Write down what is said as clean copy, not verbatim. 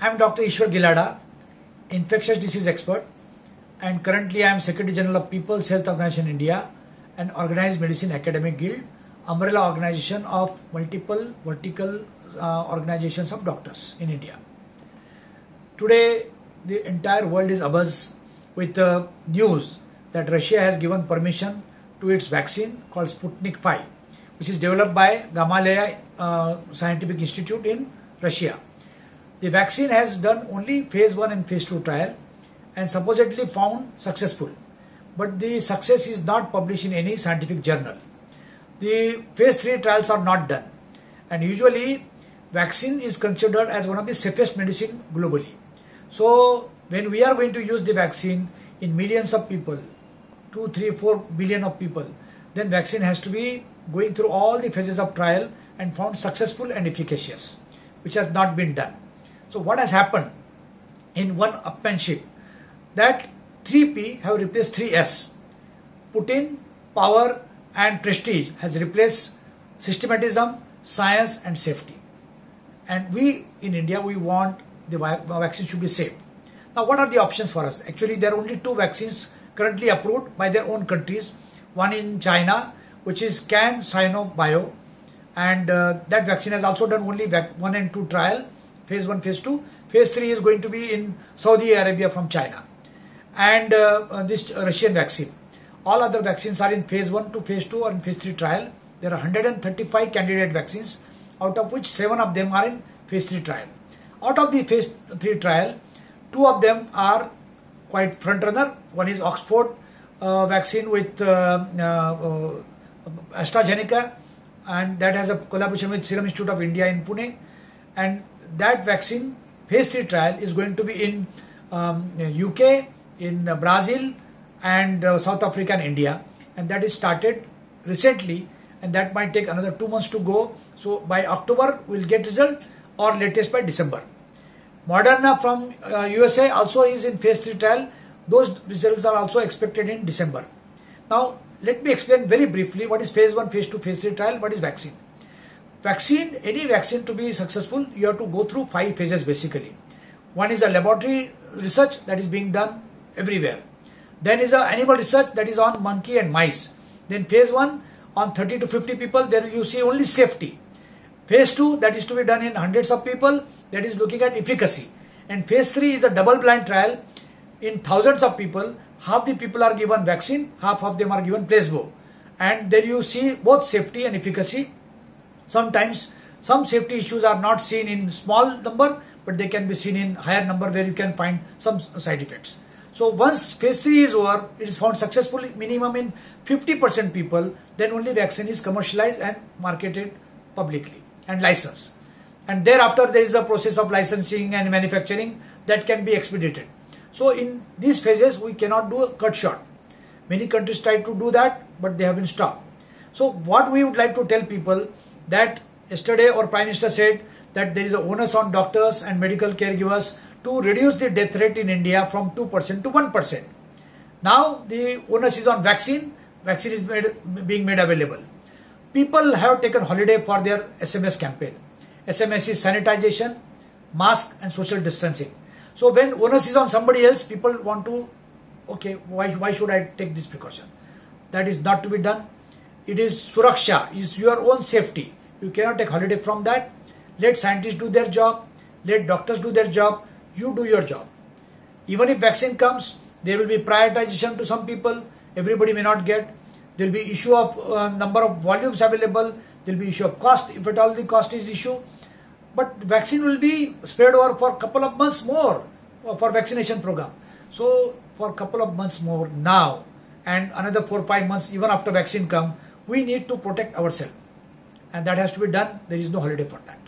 I am Dr. Ishwar Gilada, infectious disease expert, and currently I am Secretary General of People's Health Organization India and Organized Medicine Academic Guild, umbrella organization of multiple vertical organizations of doctors in India. Today, the entire world is abuzz with the news that Russia has given permission to its vaccine called Sputnik V, which is developed by Gamaleya Scientific Institute in Russia. The vaccine has done only phase 1 and phase 2 trial and supposedly found successful. But the success is not published in any scientific journal. The phase 3 trials are not done. And usually, vaccine is considered as one of the safest medicine globally. So, when we are going to use the vaccine in millions of people, 2, 3, 4 billion of people, then vaccine has to be going through all the phases of trial and found successful and efficacious, which has not been done. So what has happened in one upmanship, that 3P have replaced 3S. Putin, power and prestige has replaced systematism, science and safety. And we in India, we want the vaccine should be safe. Now what are the options for us? Actually, there are only 2 vaccines currently approved by their own countries. One in China, which is CanSino Bio, and that vaccine has also done only 1 and 2 trial, phase 1, phase 2. Phase 3 is going to be in Saudi Arabia from China. And this Russian vaccine. All other vaccines are in phase 1 to phase 2 or in phase 3 trial. There are 135 candidate vaccines, out of which 7 of them are in phase 3 trial. Out of the phase 3 trial, 2 of them are quite front runner. One is Oxford vaccine with AstraZeneca, and that has a collaboration with Serum Institute of India in Pune. And that vaccine phase 3 trial is going to be in UK, in Brazil and South Africa and India, and that is started recently, and that might take another 2 months to go. So by October we'll get result, or latest by December. Moderna from USA also is in phase 3 trial. Those results are also expected in December. Now let me explain very briefly what is phase 1, phase 2, phase 3 trial, what is vaccine. Vaccine, any vaccine to be successful, you have to go through 5 phases basically. One is a laboratory research that is being done everywhere. Then is a animal research that is on monkey and mice. Then phase 1 on 30 to 50 people, there you see only safety. Phase 2 that is to be done in hundreds of people, that is looking at efficacy. And phase 3 is a double blind trial in thousands of people. Half the people are given vaccine, half of them are given placebo. And there you see both safety and efficacy. Sometimes some safety issues are not seen in small number, but they can be seen in higher number where you can find some side effects. So once phase 3 is over, it is found successful minimum in 50% people, then only vaccine is commercialized and marketed publicly and licensed. And thereafter there is a process of licensing and manufacturing that can be expedited. So in these phases we cannot do a cut short. Many countries try to do that, but they have been stopped. So what we would like to tell people, that yesterday our Prime Minister said that there is an onus on doctors and medical caregivers to reduce the death rate in India from 2% to 1%. Now the onus is on vaccine. Vaccine is being made available. People have taken holiday for their SMS campaign. SMS is sanitization, mask and social distancing. So when onus is on somebody else, people want to, okay, why should I take this precaution? That is not to be done. It is suraksha, is your own safety. You cannot take holiday from that. Let scientists do their job. Let doctors do their job. You do your job. Even if vaccine comes, there will be prioritization to some people. Everybody may not get. There will be issue of number of volumes available. There will be issue of cost, if at all the cost is issue. But vaccine will be spread over for a couple of months more for vaccination program. So for a couple of months more now, and another 4 or 5 months even after vaccine come, we need to protect ourselves. And that has to be done. There is no holiday for that.